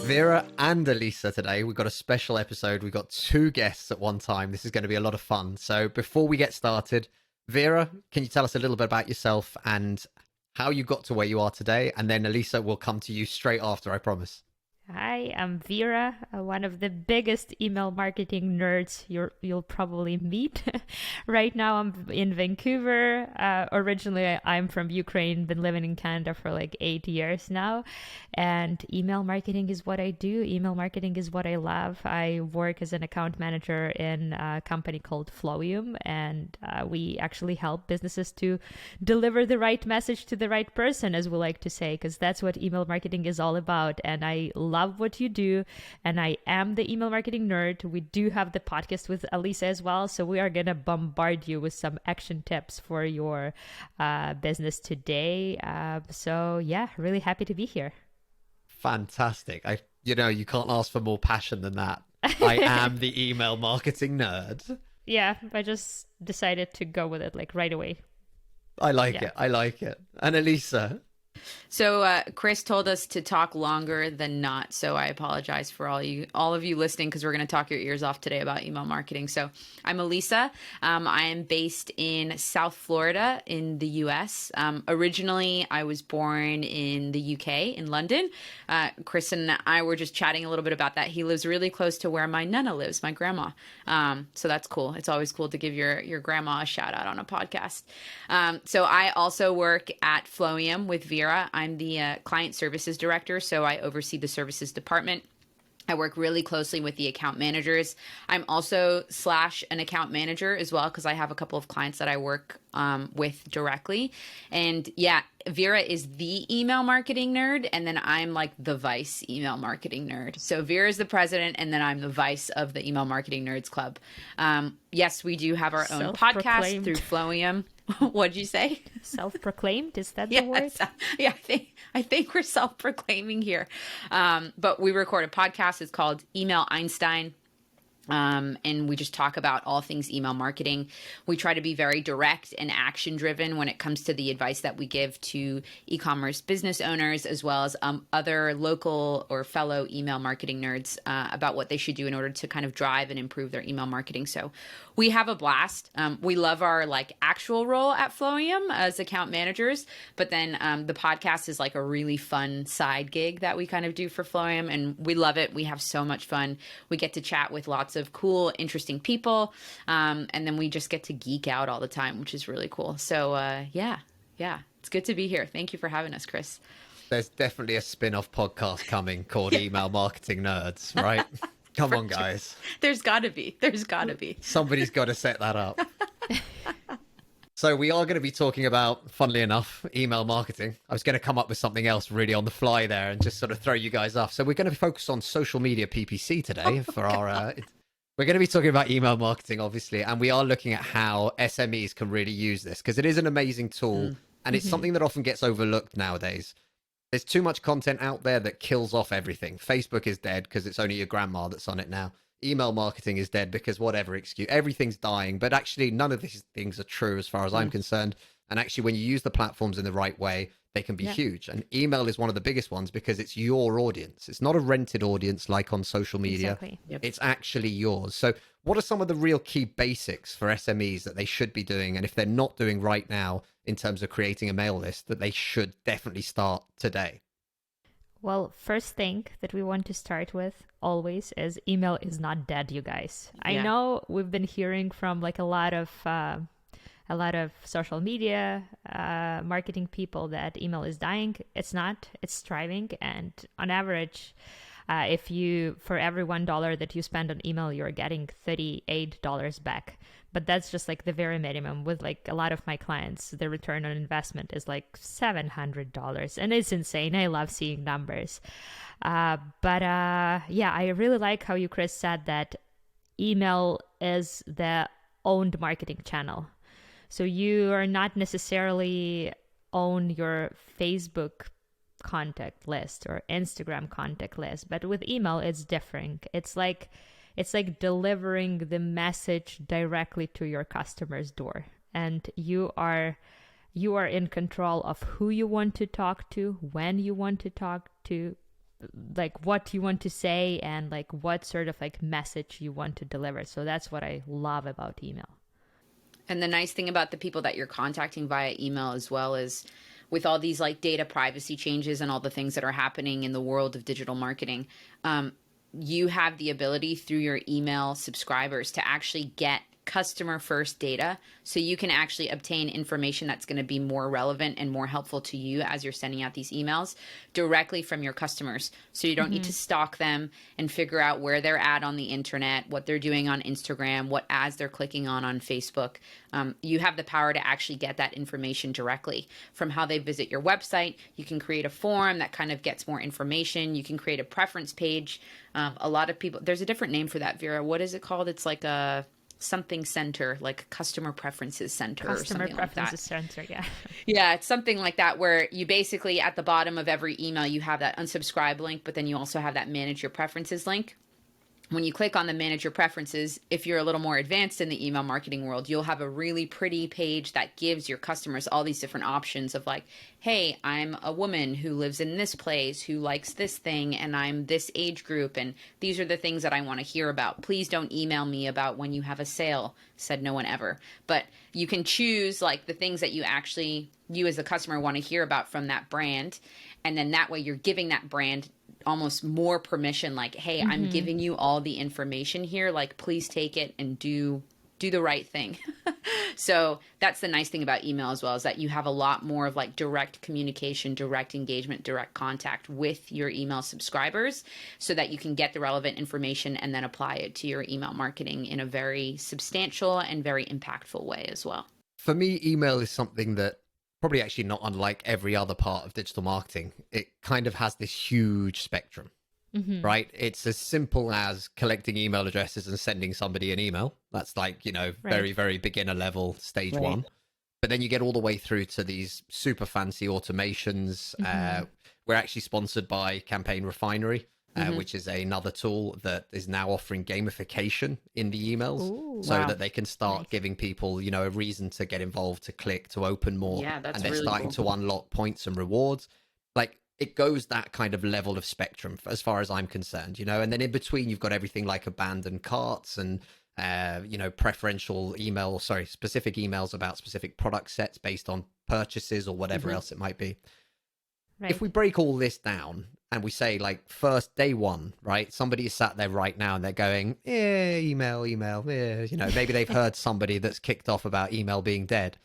Vira and Alissa today. We've got a special episode. We've got two guests at one time. This is going to be a lot of fun. So before we get started, Vira, can you tell us a little bit about yourself and how you got to where you are today? And then Alissa will come to you straight after, I promise. Hi, I'm Vira, one of the biggest email marketing nerds you'll probably meet. Right now, I'm in Vancouver. Originally, I'm from Ukraine, been living in Canada for like 8 years now. And email marketing is what I do. Email marketing is what I love. I work as an account manager in a company called Flowium, and we actually help businesses to deliver the right message to the right person, as we like to say, because that's what email marketing is all about. And I love what you do, and I am the email marketing nerd. We do have the podcast with Alissa as well, so we are gonna bombard you with some action tips for your business today. So yeah, really happy to be here. Fantastic. You can't ask for more passion than that. I am the email marketing nerd. Yeah, I just decided to go with it like right away. I like it. And Alissa? So Chris told us to talk longer than not, so I apologize for all of you listening, because we're going to talk your ears off today about email marketing. So I'm Alissa. I am based in South Florida in the US. Originally, I was born in the UK, in London. Chris and I were just chatting a little bit about that. He lives really close to where my Nana lives, my grandma. So that's cool. It's always cool to give your grandma a shout out on a podcast. So I also work at Flowium with Vira. I'm the client services director, so I oversee the services department. I work really closely with the account managers. I'm also / an account manager as well, because I have a couple of clients that I work with directly. And yeah, Vira is the email marketing nerd, and then I'm like the vice email marketing nerd. So Vira is the president, and then I'm the vice of the Email Marketing Nerds Club. Yes, we do have our own podcast through Flowium. What'd you say? Self-proclaimed? Is that the word? Yeah, I think we're self-proclaiming here. But we record a podcast. It's called Email Einstein. And we just talk about all things email marketing. We try to be very direct and action driven when it comes to the advice that we give to e-commerce business owners, as well as other local or fellow email marketing nerds about what they should do in order to kind of drive and improve their email marketing. So we have a blast. We love our actual role at Flowium as account managers, but then the podcast is like a really fun side gig that we kind of do for Flowium, and we love it. We have so much fun. We get to chat with lots of cool, interesting people, and then we just get to geek out all the time, which is really cool. So yeah, it's good to be here. Thank you for having us, Chris. There's definitely a spin-off podcast coming called Email Marketing Nerds, right? Come on, guys. There's gotta be. Somebody's got to set that up. So we are going to be talking about, funnily enough, email marketing. I was going to come up with something else really on the fly there and just sort of throw you guys off. So we're going to focus on social media PPC today for our... We're going to be talking about email marketing, obviously, and we are looking at how SMEs can really use this, because it is an amazing tool, and it's something that often gets overlooked nowadays. There's too much content out there that kills off everything. Facebook is dead because it's only your grandma that's on it now. Email marketing is dead because whatever excuse, everything's dying. But actually, none of these things are true as far as I'm concerned. And actually, when you use the platforms in the right way, they can be huge. And email is one of the biggest ones because it's your audience. It's not a rented audience like on social media. Exactly. Yep. It's actually yours. So what are some of the real key basics for SMEs that they should be doing? And if they're not doing right now in terms of creating a mail list, that they should definitely start today? Well, first thing that we want to start with always is email is not dead, you guys. I know we've been hearing from a lot of social media marketing people that email is dying. It's not. It's thriving. And on average, for every $1 that you spend on email, you're getting $38 back. But that's just the very minimum. With a lot of my clients, the return on investment is $700, and it's insane. I love seeing numbers. But I really like how you, Chris, said that email is the owned marketing channel. So you are not necessarily own your Facebook contact list or Instagram contact list, but with email, it's different. It's like delivering the message directly to your customer's door, and you are in control of who you want to talk to, when you want to talk to, like what you want to say and like what sort of like message you want to deliver. So that's what I love about email. And the nice thing about the people that you're contacting via email as well is with all these like data privacy changes and all the things that are happening in the world of digital marketing, you have the ability through your email subscribers to actually get customer first data, so you can actually obtain information that's going to be more relevant and more helpful to you as you're sending out these emails directly from your customers. So you don't need to stalk them and figure out where they're at on the internet, what they're doing on Instagram, what ads they're clicking on Facebook. You have the power to actually get that information directly from how they visit your website. You can create a form that kind of gets more information. You can create a preference page. A lot of people, there's a different name for that, Vera. What is it called? It's like a something center, like customer preferences center or something like that. Customer preferences center, yeah. Yeah, it's something like that where you basically at the bottom of every email, you have that unsubscribe link, but then you also have that manage your preferences link. When you click on the manage your preferences, if you're a little more advanced in the email marketing world, you'll have a really pretty page that gives your customers all these different options of like, hey, I'm a woman who lives in this place, who likes this thing, and I'm this age group, and these are the things that I want to hear about. Please don't email me about when you have a sale, said no one ever. But you can choose like the things that you as the customer want to hear about from that brand. And then that way you're giving that brand almost more permission, like, hey, I'm giving you all the information here, like please take it and do the right thing. So that's the nice thing about email as well, is that you have a lot more of like direct communication, direct engagement, direct contact with your email subscribers so that you can get the relevant information and then apply it to your email marketing in a very substantial and very impactful way as well. For me, email is something that probably actually not unlike every other part of digital marketing. It kind of has this huge spectrum, right? It's as simple as collecting email addresses and sending somebody an email. That's like, very, very beginner level, stage one. But then you get all the way through to these super fancy automations. We're actually sponsored by Campaign Refinery, which is another tool that is now offering gamification in the emails that they can start giving people, a reason to get involved, to click, to open more. Yeah, that's and they're really starting to unlock points and rewards. Like it goes that kind of level of spectrum as far as I'm concerned, and then in between you've got everything like abandoned carts and specific emails about specific product sets based on purchases or whatever else it might be. Right. If we break all this down and we say like first day one, right? Somebody is sat there right now and they're going, email, maybe they've heard somebody that's kicked off about email being dead.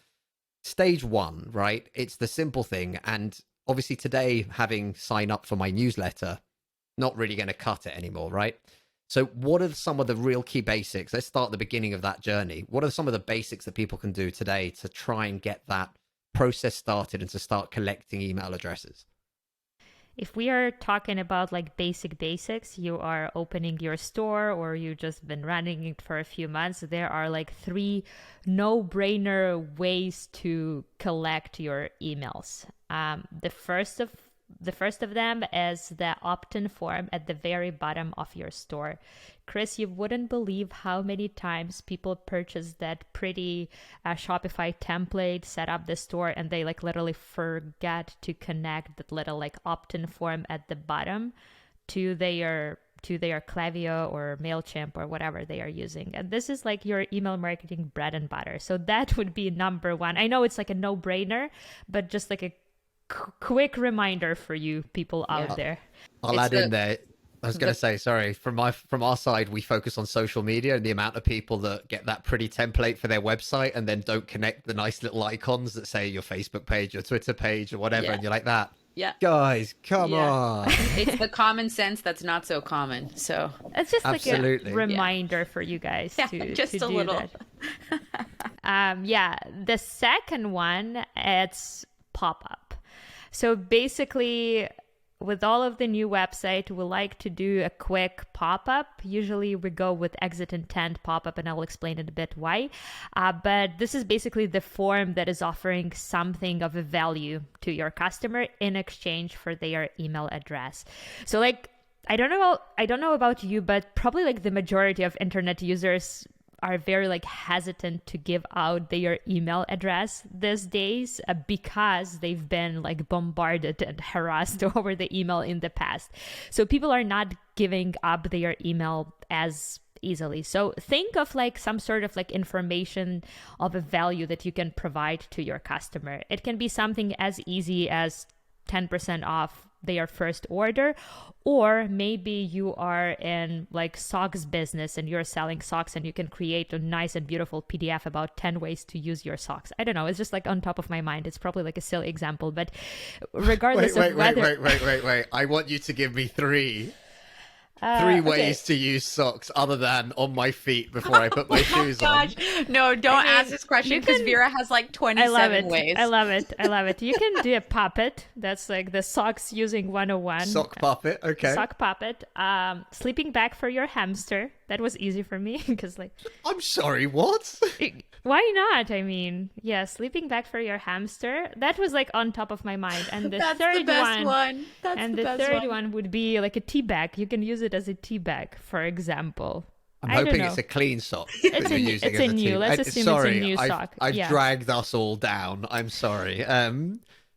Stage one, right? It's the simple thing. And obviously today, having signed up for my newsletter, not really going to cut it anymore, right? So what are some of the real key basics? Let's start at the beginning of that journey. What are some of the basics that people can do today to try and get that process started and to start collecting email addresses? If we are talking about like basics, you are opening your store or you just been running it for a few months, there are like 3 no-brainer ways to collect your emails. The first of them is the opt-in form at the very bottom of your store. Chris, you wouldn't believe how many times people purchase that pretty Shopify template, set up the store, and they like literally forget to connect that little like opt-in form at the bottom to their Klaviyo or MailChimp or whatever they are using. And this is like your email marketing bread and butter. So that would be number one. I know it's like a no-brainer, but just like a quick reminder for you people out there. I'll add in there. I was going to say, sorry, from our side, we focus on social media and the amount of people that get that pretty template for their website and then don't connect the nice little icons that say your Facebook page, your Twitter page or whatever. And you're like that. Yeah. Guys, come on. It's the common sense that's not so common. So it's just like a reminder for you guys to just to a do little. That. The second one, it's pop-up. So basically, with all of the new website, we like to do a quick pop-up. Usually we go with exit intent pop-up, and I will explain in a bit why. But this is basically the form that is offering something of a value to your customer in exchange for their email address. So like, I don't know about you, but probably like the majority of internet users are very like hesitant to give out their email address these days because they've been like bombarded and harassed over the email in the past. So people are not giving up their email as easily. So think of like some sort of like information of a value that you can provide to your customer. It can be something as easy as 10% off their first order, or maybe you are in like socks business and you're selling socks and you can create a nice and beautiful PDF about 10 ways to use your socks. I don't know, it's just like on top of my mind. It's probably like a silly example, but regardless of whether... Wait. I want you to give me three ways to use socks other than on my feet before I put my shoes on. No, don't ask this question because Vira has like 27 ways. I love it. You can do a puppet. That's like the socks using 101. Sock puppet, okay. Sock puppet. Sleeping bag for your hamster. That was easy for me because like... I'm sorry, what? Why not? I mean, yeah, sleeping bag for your hamster. That was like on top of my mind. And the third one. And the third one would be like a tea bag. You can use it as a tea bag, for example. I'm hoping it's a clean sock. It's a new. Let's assume it's a new sock. I've dragged us all down. I'm sorry.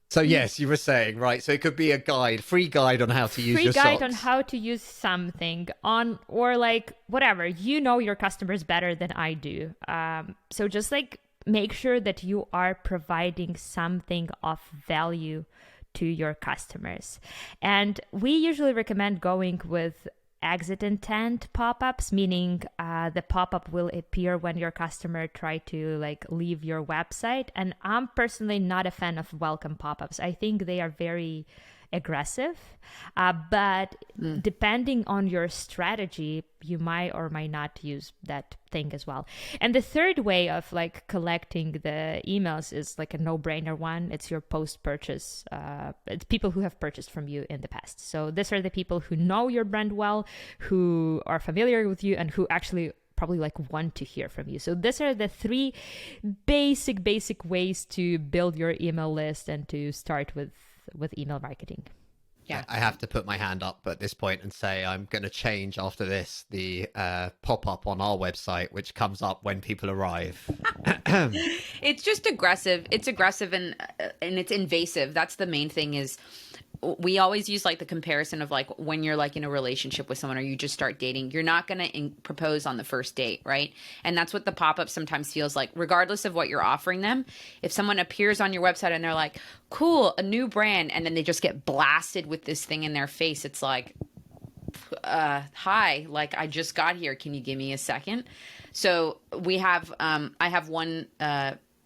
So yes, you were saying, right, so it could be a guide, free guide on how to use your socks. Free guide on how to use something on, or like whatever, you know your customers better than I do. So just like make sure that you are providing something of value to your customers. And we usually recommend going with exit intent pop-ups, meaning the pop-up will appear when your customer try to like leave your website. And I'm personally not a fan of welcome pop-ups. I think they are very aggressive, but depending on your strategy, you might or might not use that thing as well. And the third way of like collecting the emails is like a no-brainer one. It's your post-purchase. It's people who have purchased from you in the past. So these are the people who know your brand well, who are familiar with you, and who actually probably like want to hear from you. So these are the three basic ways to build your email list and to start with email marketing. Yeah, I have to put my hand up at this point and say I'm going to change after this the pop-up on our website, which comes up when people arrive. It's just aggressive. It's aggressive and it's invasive. That's the main thing. Is we always use like the comparison of like when you're like in a relationship with someone or you just start dating, you're not going to propose on the first date, right? And that's what the pop-up sometimes feels like, regardless of what you're offering them. If someone appears on your website and they're like, cool, a new brand, and then they just get blasted with this thing in their face, it's like, hi, like I just got here. Can you give me a second? So we have, I have one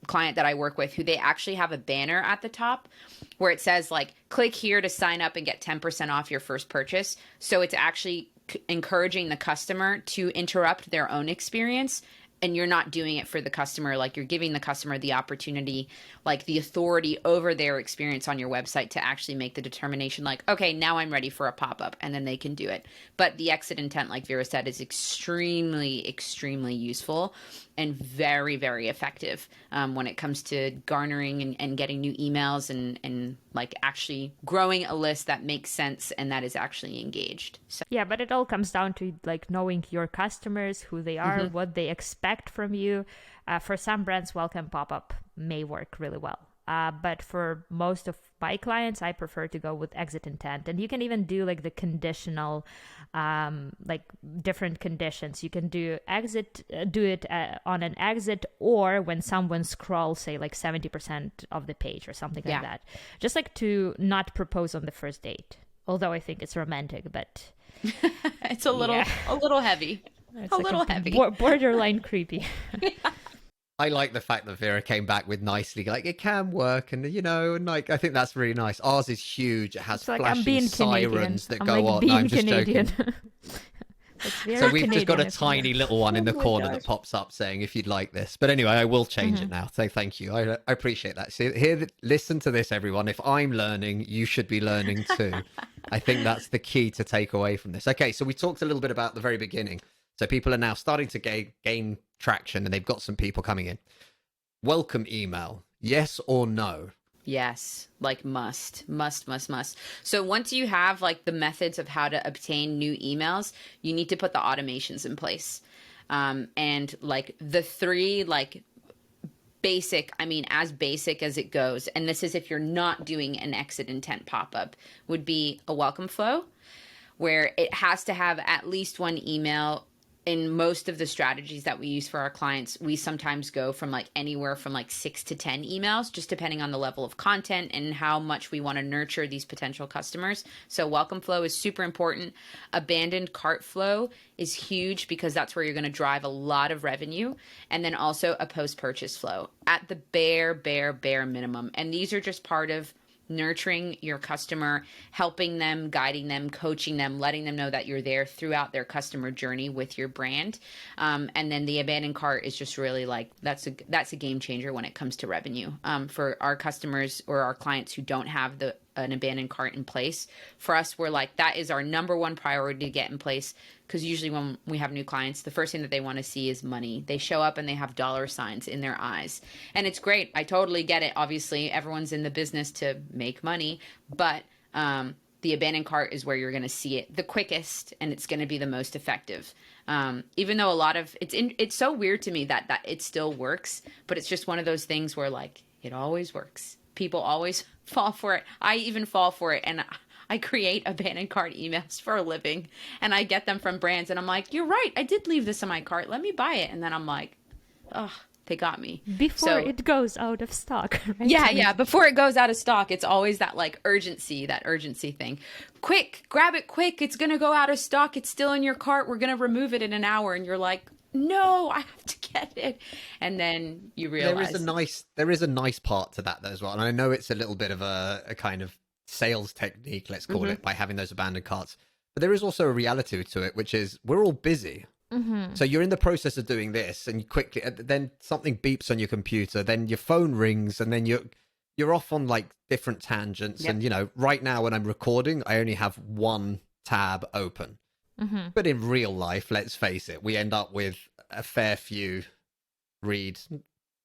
client that I work with who they actually have a banner at the top where it says like, click here to sign up and get 10% off your first purchase. So it's actually encouraging the customer to interrupt their own experience. And you're not doing it for the customer. Like you're giving the customer the opportunity, like the authority over their experience on your website to actually make the determination like, okay, now I'm ready for a pop-up, and then they can do it. But the exit intent, like Vira said, is extremely, extremely useful and very, very effective when it comes to garnering and getting new emails and like actually growing a list that makes sense and that is actually engaged. So. Yeah, but it all comes down to like knowing your customers, who they are, what they expect from you. For some brands, welcome pop-up may work really well. But for most of my clients, I prefer to go with exit intent. And you can even do like the conditional, like different conditions. You can do it on an exit, or when someone scrolls, say like 70% of the page or something like that. Just like to not propose on the first date. Although I think it's romantic, but it's a little heavy. It's a like little heavy. Borderline creepy. I like the fact that Vira came back with nicely, like, it can work, and, you know, and, like, I think that's really nice. Ours is huge. It has flashing sirens that go on. No, I'm just joking. So we've just got a tiny little one in the corner that pops up saying, if you'd like this. But anyway, I will change it now. So thank you. I appreciate that. So here, listen to this, everyone. If I'm learning, you should be learning too. I think that's the key to take away from this. Okay, so we talked a little bit about the very beginning. So people are now starting to gain traction, and they've got some people coming in. Welcome email, yes or no? Yes, like must. So once you have like the methods of how to obtain new emails, you need to put the automations in place. And like the three, like basic, I mean, as basic as it goes, and this is if you're not doing an exit intent pop-up, would be a welcome flow, where it has to have at least one email. In most of the strategies that we use for our clients, we sometimes go from like anywhere from like 6 to 10 emails, just depending on the level of content and how much we want to nurture these potential customers. So welcome flow is super important. Abandoned cart flow is huge because that's where you're going to drive a lot of revenue. And then also a post-purchase flow at the bare minimum. And these are just part of nurturing your customer, helping them, guiding them, coaching them, letting them know that you're there throughout their customer journey with your brand. And then the abandoned cart is just really like, that's a game changer when it comes to revenue. For our customers or our clients who don't have an abandoned cart in place, for us, we're like, that is our number one priority to get in place. Because usually when we have new clients, the first thing that they want to see is money. They show up and they have dollar signs in their eyes. And it's great. I totally get it. Obviously, everyone's in the business to make money. But the abandoned cart is where you're going to see it the quickest, and it's going to be the most effective. Even though a lot of it's so weird to me that it still works, but it's just one of those things where like it always works. People always fall for it. I even fall for it, and I create abandoned cart emails for a living, and I get them from brands, and I'm like, you're right, I did leave this in my cart. Let me buy it. And then I'm like, oh, they got me. Before it goes out of stock, right? Yeah. Before it goes out of stock, it's always that like urgency thing. Quick, grab it quick. It's going to go out of stock. It's still in your cart. We're going to remove it in an hour. And you're like, no, I have to get it. And then you realize there is a nice part to that though as well. And I know it's a little bit of a kind of sales technique, let's call it, by having those abandoned carts. But there is also a reality to it, which is we're all busy. So you're in the process of doing this, and you quickly, then something beeps on your computer, then your phone rings, and then you're off on like different tangents. Yep. And you know, right now when I'm recording, I only have one tab open. But in real life, let's face it, we end up with a fair few, read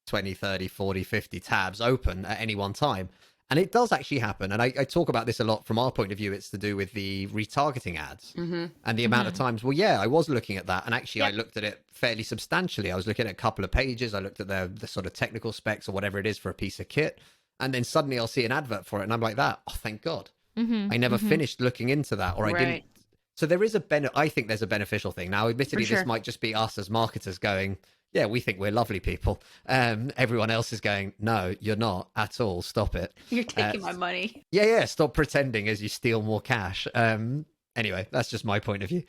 20, 30, 40, 50 tabs open at any one time. And it does actually happen. And I talk about this a lot from our point of view. It's to do with the retargeting ads and the amount of times. Well, yeah, I was looking at that. And actually, I looked at it fairly substantially. I was looking at a couple of pages. I looked at the sort of technical specs or whatever it is for a piece of kit. And then suddenly I'll see an advert for it. And I'm like that. Oh, thank God. I never finished looking into that, or I didn't. So there is I think there's a beneficial thing. Now, admittedly, this might just be us as marketers going, yeah, we think we're lovely people. Everyone else is going, no, you're not at all. Stop it. You're taking my money. Yeah. Stop pretending as you steal more cash. Anyway, that's just my point of view.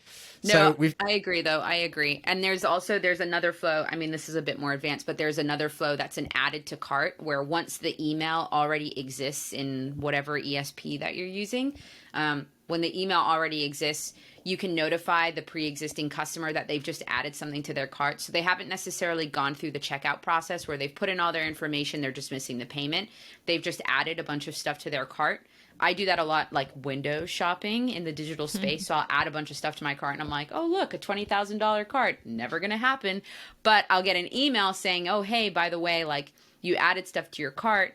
No, so I agree, though. I agree. And there's another flow. I mean, this is a bit more advanced, but there's another flow that's an added to cart, where once the email already exists in whatever ESP that you're using, when the email already exists, you can notify the pre-existing customer that they've just added something to their cart. So they haven't necessarily gone through the checkout process where they've put in all their information. They're just missing the payment. They've just added a bunch of stuff to their cart. I do that a lot, like window shopping in the digital space. So I'll add a bunch of stuff to my cart and I'm like, oh, look, a $20,000 cart. Never going to happen. But I'll get an email saying, oh, hey, by the way, like you added stuff to your cart.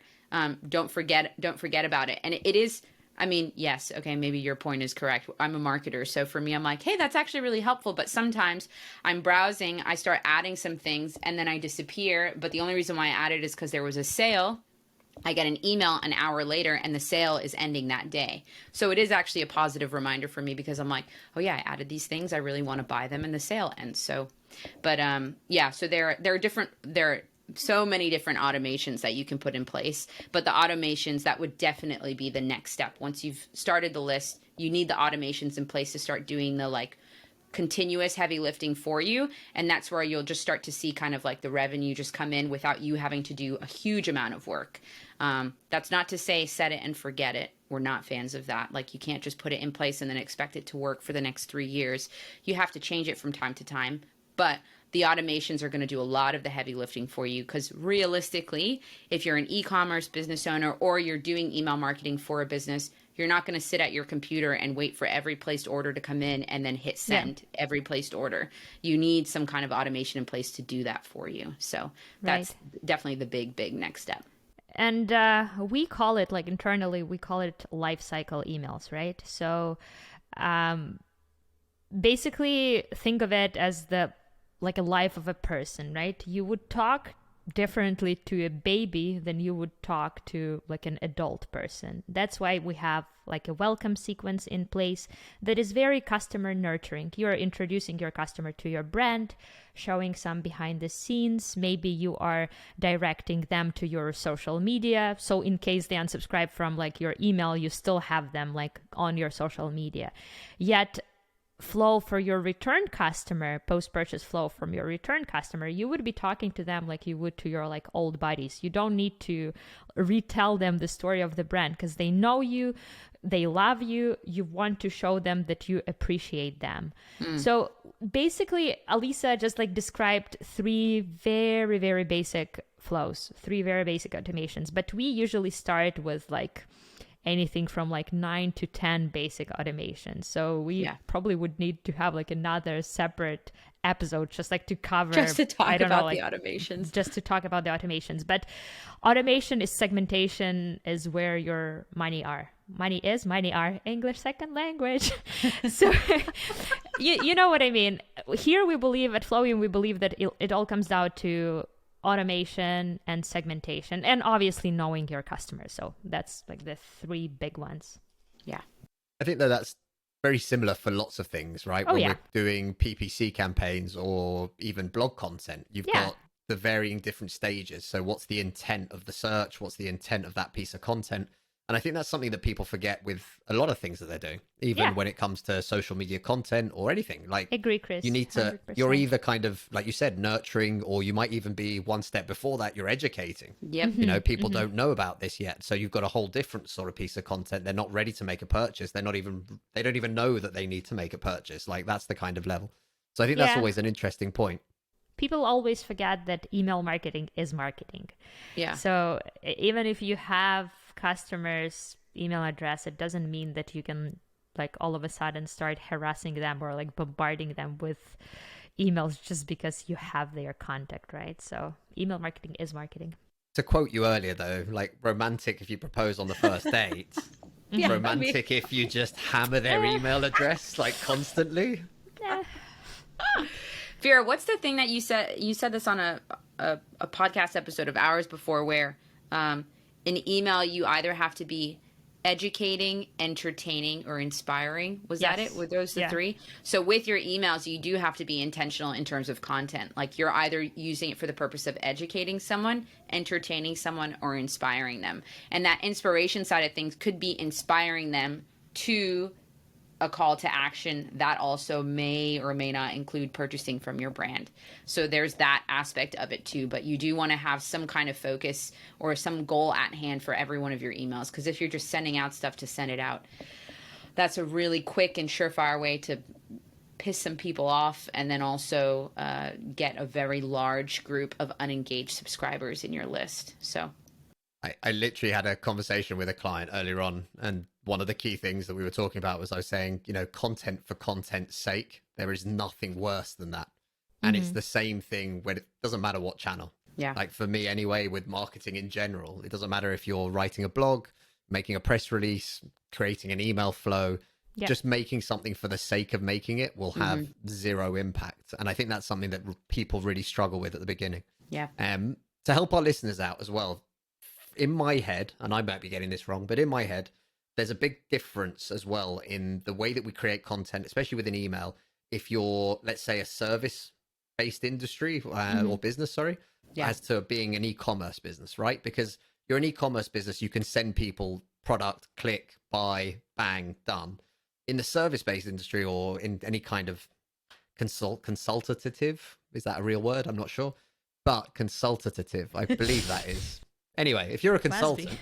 Don't forget about it. And it is, I mean, yes, okay, maybe your point is correct. I'm a marketer. So for me, I'm like, hey, that's actually really helpful. But sometimes I'm browsing, I start adding some things and then I disappear. But the only reason why I added is because there was a sale. I get an email an hour later and the sale is ending that day. So it is actually a positive reminder for me because I'm like, oh yeah, I added these things. I really want to buy them and the sale ends. So, but yeah, so there are so many different automations that you can put in place, but the automations, that would definitely be the next step. Once you've started the list, you need the automations in place to start doing the like continuous heavy lifting for you. And that's where you'll just start to see kind of like the revenue just come in without you having to do a huge amount of work. That's not to say set it and forget it. We're not fans of that. Like you can't just put it in place and then expect it to work for the next 3 years. You have to change it from time to time, but the automations are going to do a lot of the heavy lifting for you, because realistically, if you're an e-commerce business owner or you're doing email marketing for a business, you're not going to sit at your computer and wait for every placed order to come in and then hit send every placed order. You need some kind of automation in place to do that for you. So that's definitely the big next step. And we call it, like internally, we call it life cycle emails, right? So basically think of it as the like a life of a person, right? You would talk differently to a baby than you would talk to like an adult person. That's why we have like a welcome sequence in place that is very customer nurturing. You're introducing your customer to your brand, showing some behind the scenes. Maybe you are directing them to your social media. So in case they unsubscribe from like your email, you still have them like on your social media. Yet flow for your return customer, post-purchase flow from your return customer, you would be talking to them like you would to your like old buddies. You don't need to retell them the story of the brand because they know you, they love you, you want to show them that you appreciate them. So basically, Alissa just like described three very, very basic flows, three very basic automations, but we usually start with like anything from like 9 to 10 basic automations. So we probably would need to have like another separate episode just like to cover, just to talk about like, the automations. Just to talk about the automations. But automation is segmentation is where your money are. Money are English second language. So you know what I mean. Here we believe at Flowium, we believe that it all comes down to automation and segmentation, and obviously knowing your customers. So that's like the three big ones. Yeah. I think that's very similar for lots of things, right? When we're doing PPC campaigns or even blog content, you've got the varying different stages. So what's the intent of the search? What's the intent of that piece of content? And I think that's something that people forget with a lot of things that they're doing, even when it comes to social media content or anything. Like, agree, Chris. You need to, 100%. you're either kind of, like you said, nurturing, or you might even be one step before that, you're educating. Yep. You know, people don't know about this yet. So you've got a whole different sort of piece of content. They're not ready to make a purchase. They don't even know that they need to make a purchase. Like, that's the kind of level. So I think that's always an interesting point. People always forget that email marketing is marketing. Yeah. So even if you have customers' email address, it doesn't mean that you can like all of a sudden start harassing them or like bombarding them with emails just because you have their contact, right? So email marketing is marketing. To quote you earlier though, like romantic if you propose on the first date, romantic if you just hammer their email address like constantly. Vira, what's the thing that you said? You said this on a podcast episode of ours before, where in email you either have to be educating, entertaining, or inspiring. Was that it? Were those the three? So with your emails, you do have to be intentional in terms of content. Like, you're either using it for the purpose of educating someone, entertaining someone, or inspiring them. And that inspiration side of things could be inspiring them to a call to action that also may or may not include purchasing from your brand. So there's that aspect of it too, but you do want to have some kind of focus or some goal at hand for every one of your emails, because if you're just sending out stuff to send it out, that's a really quick and surefire way to piss some people off, and then also get a very large group of unengaged subscribers in your list. So I literally had a conversation with a client earlier on, and one of the key things that we were talking about was I was saying, you know, content for content's sake, there is nothing worse than that. And it's the same thing when it doesn't matter what channel. Yeah. Like for me anyway, with marketing in general, it doesn't matter if you're writing a blog, making a press release, creating an email flow, just making something for the sake of making it will have zero impact. And I think that's something that people really struggle with at the beginning. Yeah. To help our listeners out as well, in my head, and I might be getting this wrong, but in my head, there's a big difference as well in the way that we create content, especially with an email. If you're, let's say, a service-based industry or business, as to being an e-commerce business, right? Because you're an e-commerce business, you can send people product, click, buy, bang, done. In the service-based industry or in any kind of consultative, is that a real word? I'm not sure. But consultative, I believe that is. Anyway, if you're a consultant,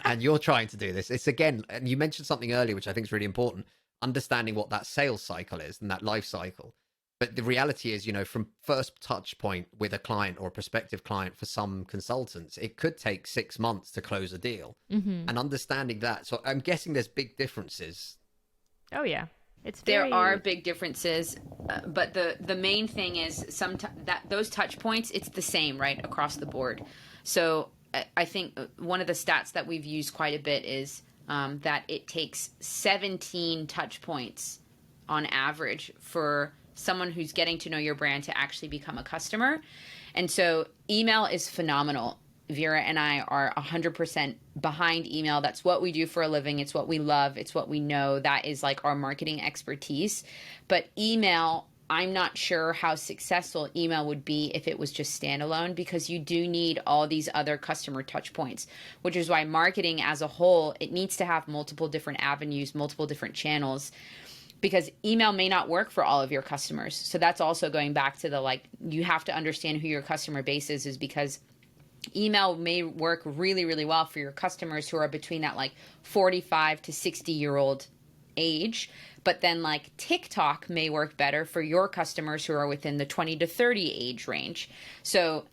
and you're trying to do this, it's again, and you mentioned something earlier, which I think is really important, understanding what that sales cycle is and that life cycle. But the reality is, you know, from first touch point with a client or a prospective client for some consultants, it could take 6 months to close a deal. And understanding that. So I'm guessing there's big differences. Oh, yeah. There are big differences, but the main thing is that those touch points, it's the same, right, across the board. So I think one of the stats that we've used quite a bit is that it takes 17 touch points on average for someone who's getting to know your brand to actually become a customer. And so email is phenomenal. Vira and I are 100% behind email. That's what we do for a living. It's what we love. It's what we know. That is like our marketing expertise. But email, I'm not sure how successful email would be if it was just standalone, because you do need all these other customer touch points, which is why marketing as a whole, it needs to have multiple different avenues, multiple different channels, because email may not work for all of your customers. So that's also going back to the, like, you have to understand who your customer base is because email may work really, really well for your customers who are between that like 45 to 60-year-old age. But then like TikTok may work better for your customers who are within the 20 to 30 age range. So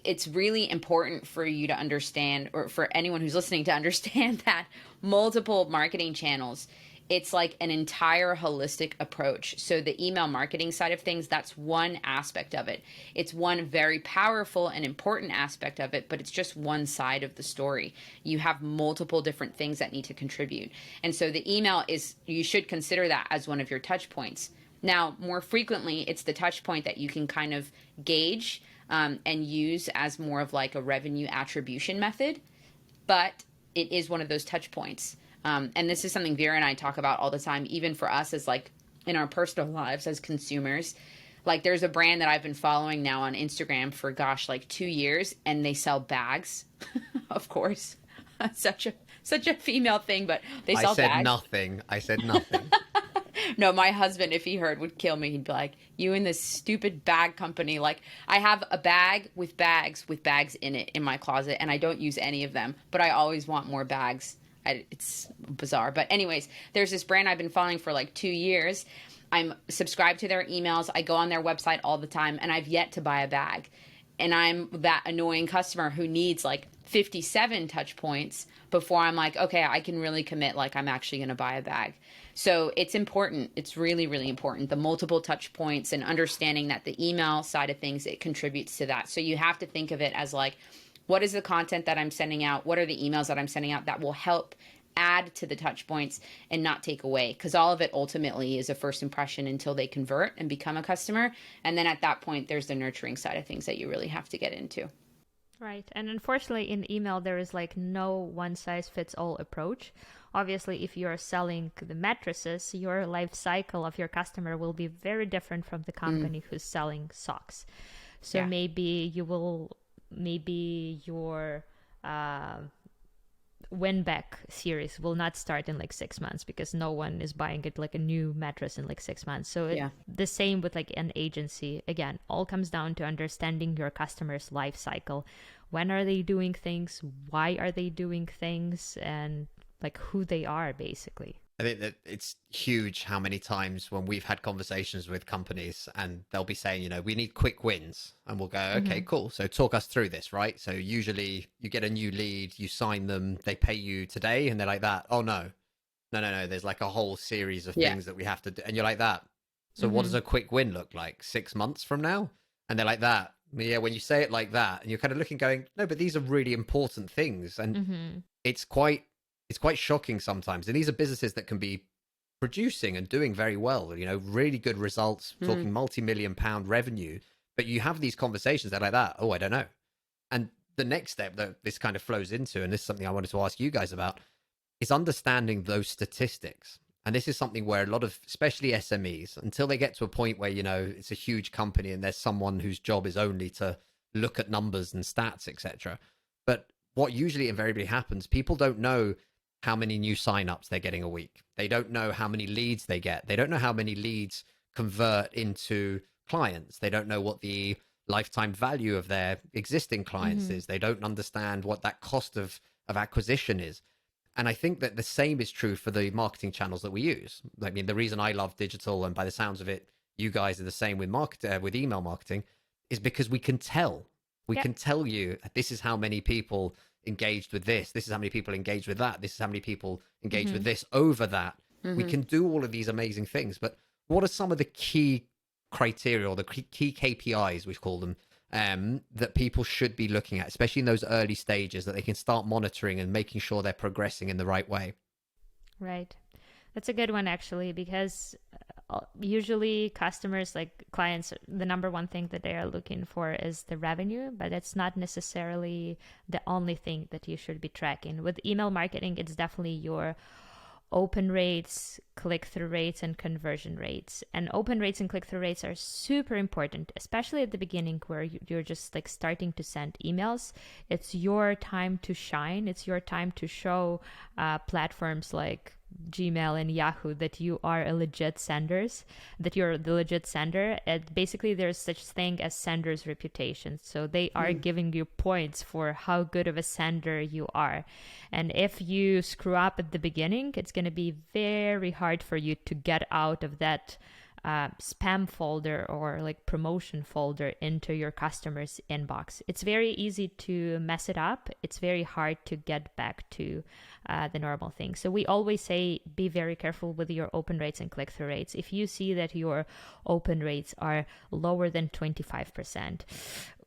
it's really important for you to understand, or for anyone who's listening to understand, that multiple marketing channels, it's like an entire holistic approach. So the email marketing side of things, that's one aspect of it. It's one very powerful and important aspect of it, but it's just one side of the story. You have multiple different things that need to contribute. And so the email is, you should consider that as one of your touch points. Now, more frequently, it's the touch point that you can kind of gauge and use as more of like a revenue attribution method, but it is one of those touch points. And this is something Vira and I talk about all the time, even for us as like in our personal lives as consumers. Like there's a brand that I've been following now on Instagram for like 2 years, and they sell bags. Of course, such a female thing, but they sell bags. I said nothing. No, my husband, if he heard, would kill me. He'd be like, you and this stupid bag company. Like, I have a bag with bags in it in my closet, and I don't use any of them, but I always want more bags. It's bizarre. But anyways, there's this brand I've been following for like 2 years. I'm subscribed to their emails. I go on their website all the time, and I've yet to buy a bag. And I'm that annoying customer who needs like 57 touch points before I'm like, okay, I can really commit, like I'm actually going to buy a bag. So it's important. It's really, really important. The multiple touch points and understanding that the email side of things, it contributes to that. So you have to think of it as like, what is the content that I'm sending out? What are the emails that I'm sending out that will help add to the touch points and not take away? Because all of it ultimately is a first impression until they convert and become a customer. And then at that point, there's the nurturing side of things that you really have to get into. Right. And unfortunately, in email, there is like no one size fits all approach. Obviously, if you're selling the mattresses, your life cycle of your customer will be very different from the company who's selling socks. So maybe your win back series will not start in like 6 months because no one is buying it like a new mattress in like 6 months. So the same with like an agency. Again, all comes down to understanding your customer's life cycle. When are they doing things? Why are they doing things? And like who they are, basically. I think that it's huge how many times when we've had conversations with companies and they'll be saying, you know, we need quick wins. And we'll go, okay, cool. So talk us through this, right? So usually you get a new lead, you sign them, they pay you today, and they're like that. Oh, no. There's like a whole series of things that we have to do. And you're like that. So what does a quick win look like? 6 months from now? And they're like that. Yeah, when you say it like that, and you're kind of looking going, no, but these are really important things. And it's quite shocking sometimes. And these are businesses that can be producing and doing very well, you know, really good results, talking multi-million pound revenue. But you have these conversations that are like that. Oh, I don't know. And the next step that this kind of flows into, and this is something I wanted to ask you guys about, is understanding those statistics. And this is something where a lot of, especially SMEs, until they get to a point where, you know, it's a huge company and there's someone whose job is only to look at numbers and stats, etc. But what usually invariably happens, people don't know how many new signups they're getting a week. They don't know how many leads they get. They don't know how many leads convert into clients. They don't know what the lifetime value of their existing clients is. They don't understand what that cost of acquisition is. And I think that the same is true for the marketing channels that we use. I mean, the reason I love digital, and by the sounds of it, you guys are the same with email marketing, is because we can tell. We can tell you this is how many people engaged with this. This is how many people engaged with that. This is how many people engaged with this over that. We can do all of these amazing things. But what are some of the key criteria or the key KPIs, we call them, that people should be looking at, especially in those early stages, that they can start monitoring and making sure they're progressing in the right way? Right. That's a good one, actually, because usually customers, like clients, the number one thing that they are looking for is the revenue, but it's not necessarily the only thing that you should be tracking. With email marketing, it's definitely your open rates, click-through rates, and conversion rates. And open rates and click-through rates are super important, especially at the beginning where you're just like starting to send emails. It's your time to shine. It's your time to show platforms like Gmail and Yahoo that you are a legit senders, that you're the legit sender. Basically, there's such thing as sender's reputation. So they are giving you points for how good of a sender you are. And if you screw up at the beginning, it's going to be very hard for you to get out of that spam folder or like promotion folder into your customer's inbox. It's very easy to mess it up. It's very hard to get back to the normal thing. So we always say be very careful with your open rates and click-through rates. If you see that your open rates are lower than 25%,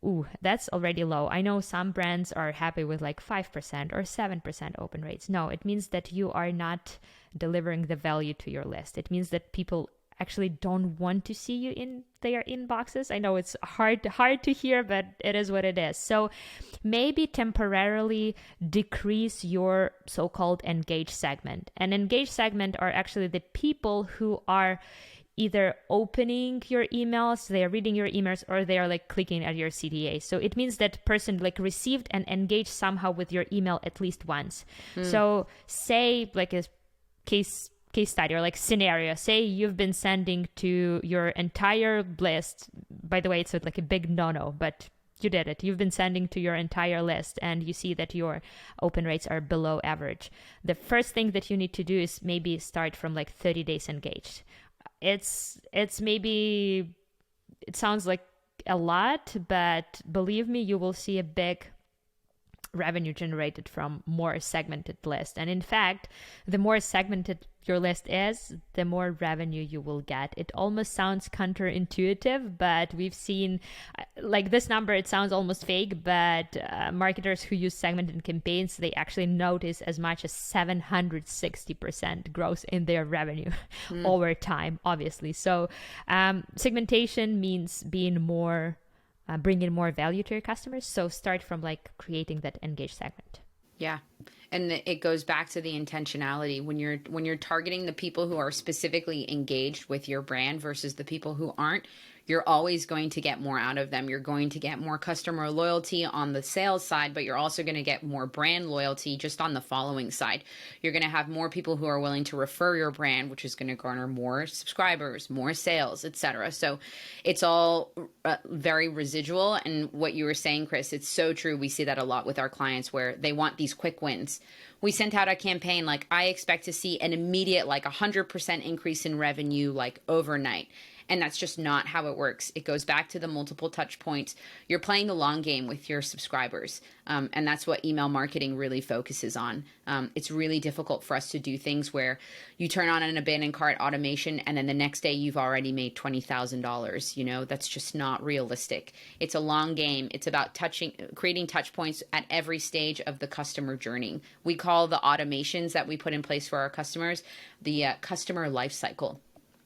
ooh, that's already low. I know some brands are happy with like 5% or 7% open rates. No, it means that you are not delivering the value to your list. It means that people actually don't want to see you in their inboxes. I know it's hard to hear, but it is what it is. So maybe temporarily decrease your so-called engaged segment. An engaged segment are actually the people who are either opening your emails, they are reading your emails, or they are like clicking at your CTA. So it means that person like received and engaged somehow with your email at least once. So say like a case study or like scenario, say you've been sending to your entire list. By the way, it's like a big no-no, but you did it. You've been sending to your entire list and you see that your open rates are below average. The first thing that you need to do is maybe start from like 30 days engaged. It's maybe, it sounds like a lot, but believe me, you will see a big revenue generated from more segmented list. And in fact, the more segmented your list is, the more revenue you will get. It almost sounds counterintuitive, but we've seen like this number, it sounds almost fake, but marketers who use segmented campaigns, they actually notice as much as 760% growth in their revenue over time, obviously. So segmentation means being more bringing more value to your customers. So start from like creating that engaged segment. Yeah. And it goes back to the intentionality when you're targeting the people who are specifically engaged with your brand versus the people who aren't. You're always going to get more out of them. You're going to get more customer loyalty on the sales side, but you're also going to get more brand loyalty just on the following side. You're going to have more people who are willing to refer your brand, which is going to garner more subscribers, more sales, etc. So it's all very residual. And what you were saying, Chris, it's so true. We see that a lot with our clients where they want these quick wins. We sent out a campaign like, I expect to see an immediate like 100% increase in revenue like overnight. And that's just not how it works. It goes back to the multiple touch points. You're playing the long game with your subscribers. And that's what email marketing really focuses on. It's really difficult for us to do things where you turn on an abandoned cart automation and then the next day you've already made $20,000. You know, that's just not realistic. It's a long game. It's about creating touch points at every stage of the customer journey. We call the automations that we put in place for our customers the customer life cycle,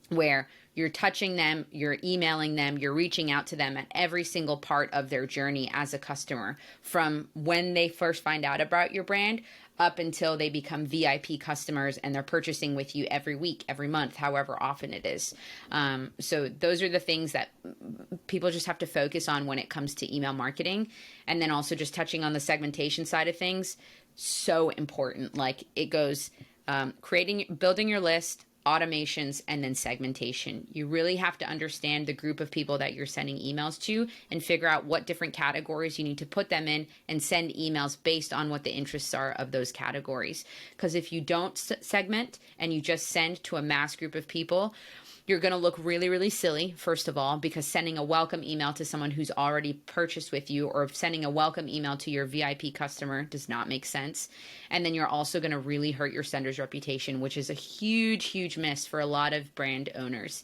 where you're touching them, you're emailing them, you're reaching out to them at every single part of their journey as a customer, from when they first find out about your brand up until they become VIP customers and they're purchasing with you every week, every month, however often it is. So those are the things that people just have to focus on when it comes to email marketing. And then also just touching on the segmentation side of things, so important. Like it goes building your list, automations, and then segmentation. You really have to understand the group of people that you're sending emails to and figure out what different categories you need to put them in and send emails based on what the interests are of those categories. Because if you don't segment and you just send to a mass group of people, you're going to look really, really silly, first of all, because sending a welcome email to someone who's already purchased with you or sending a welcome email to your VIP customer does not make sense. And then you're also going to really hurt your sender's reputation, which is a huge, huge miss for a lot of brand owners.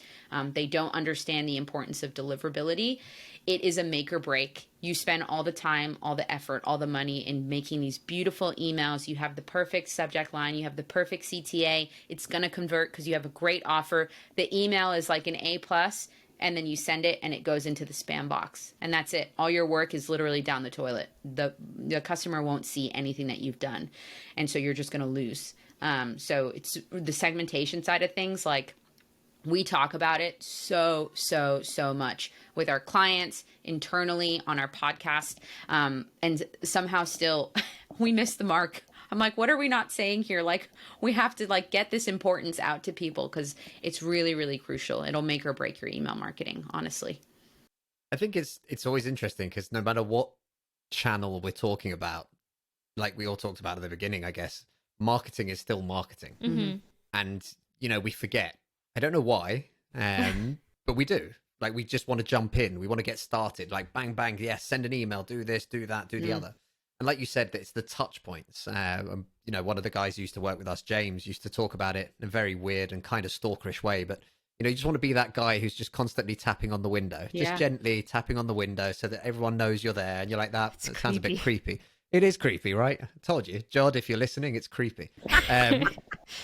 They don't understand the importance of deliverability. it is a make or break. You spend all the time, all the effort, all the money in making these beautiful emails. You have the perfect subject line. You have the perfect CTA. It's going to convert because you have a great offer. The email is like an A+, and then you send it and it goes into the spam box. And that's it. All your work is literally down the toilet. The customer won't see anything that you've done. And so you're just going to lose. So it's the segmentation side of things. Like, we talk about it so much with our clients, internally, on our podcast. And somehow still we miss the mark. I'm like, what are we not saying here? Like, we have to like get this importance out to people because it's really, really crucial. It'll make or break your email marketing, honestly. I think it's always interesting because no matter what channel we're talking about, like we all talked about at the beginning, I guess, marketing is still marketing. Mm-hmm. And, you know, we forget. I don't know why, but we do. Like, we just want to jump in. We want to get started. Like, bang, bang, yes, send an email, do this, do that, do the other. And like you said, it's the touch points. You know, one of the guys who used to work with us, James, used to talk about it in a very weird and kind of stalkerish way. But, you know, you just want to be that guy who's just constantly tapping on the window, just gently tapping on the window so that everyone knows you're there. And you're like, that sounds a bit creepy. It is creepy, right? I told you, Jod, if you're listening, it's creepy.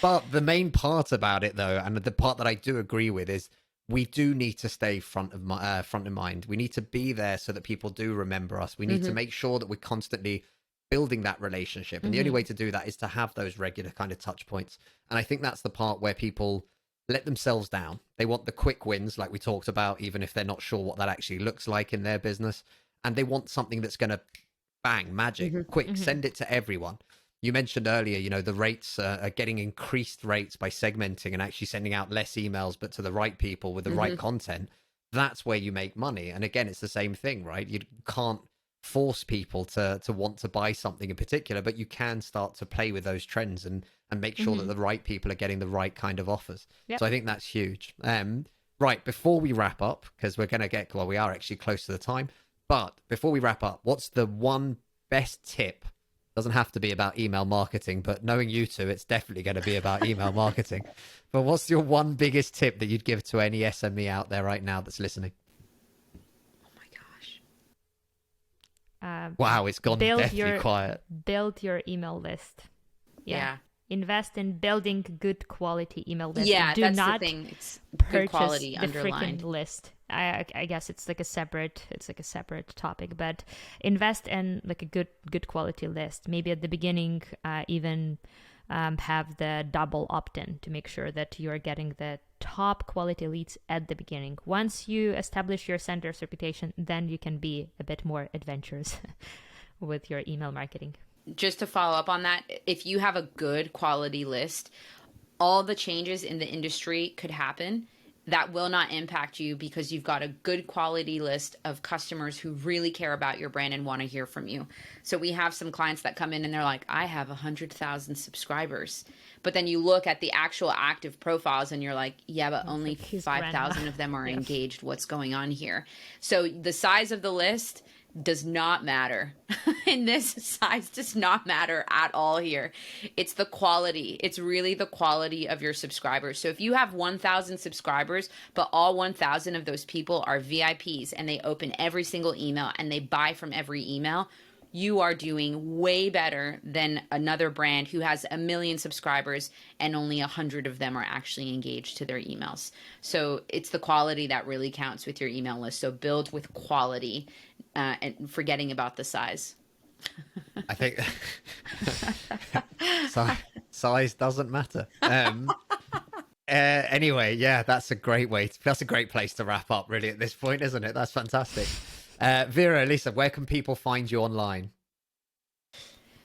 But the main part about it, though, and the part that I do agree with, is we do need to stay front of mind. We need to be there so that people do remember us. We need to make sure that we're constantly building that relationship. And the only way to do that is to have those regular kind of touch points. And I think that's the part where people let themselves down. They want the quick wins, like we talked about, even if they're not sure what that actually looks like in their business. And they want something that's going to bang, magic, quick, send it to everyone. You mentioned earlier, you know, the rates are getting increased rates by segmenting and actually sending out less emails, but to the right people with the right content. That's where you make money. And again, it's the same thing, right? You can't force people to want to buy something in particular, but you can start to play with those trends and make sure that the right people are getting the right kind of offers. So I think that's huge. Right, before we wrap up, because we're going to we are actually close to the time. But before we wrap up, what's the one best tip? Doesn't have to be about email marketing, but knowing you two, it's definitely going to be about email marketing. But what's your one biggest tip that you'd give to any SME out there right now that's listening? Oh my gosh. Wow, it's gone deathly quiet. Build your email list. Yeah. Invest in building good quality email lists. Yeah, Do that's not the thing. It's purchase good quality the underlined. freaking list. I guess it's like a separate topic, but invest in like a good quality list. Maybe at the beginning, even have the double opt-in to make sure that you are getting the top quality leads at the beginning. Once you establish your center's reputation, then you can be a bit more adventurous with your email marketing. Just to follow up on that, if you have a good quality list, all the changes in the industry could happen. That will not impact you because you've got a good quality list of customers who really care about your brand and want to hear from you. So we have some clients that come in and they're like, I have 100,000 subscribers. But then you look at the actual active profiles and you're like, yeah, but only 5,000 of them are engaged. What's going on here? So the size of the list does not matter. And this size does not matter at all here. It's the quality. It's really the quality of your subscribers. So if you have 1,000 subscribers, but all 1,000 of those people are VIPs and they open every single email and they buy from every email, you are doing way better than another brand who has 1 million subscribers and only 100 of them are actually engaged to their emails. So it's the quality that really counts with your email list. So build with quality and forgetting about the size. I think size doesn't matter. Anyway, yeah, that's a great place to wrap up, really, at this point, isn't it? That's fantastic. Vira, Alissa, where can people find you online?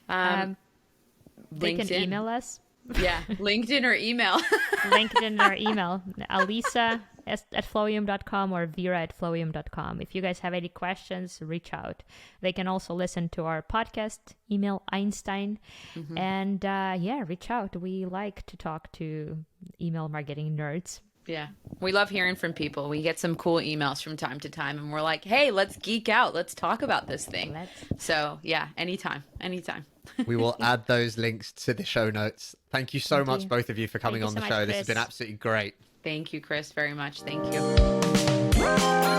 They can email us. Yeah, LinkedIn or email. LinkedIn or email. Alissa at flowium.com or Vira at flowium.com. If you guys have any questions, reach out. They can also listen to our podcast, Email Einstein. And reach out. We like to talk to email marketing nerds. Yeah. We love hearing from people. We get some cool emails from time to time and we're like, hey, let's geek out. Let's talk about this thing. So yeah, anytime. We will add those links to the show notes. Thank you so much, both of you, for coming on the show. This has been absolutely great. Thank you, Chris, very much. Thank you.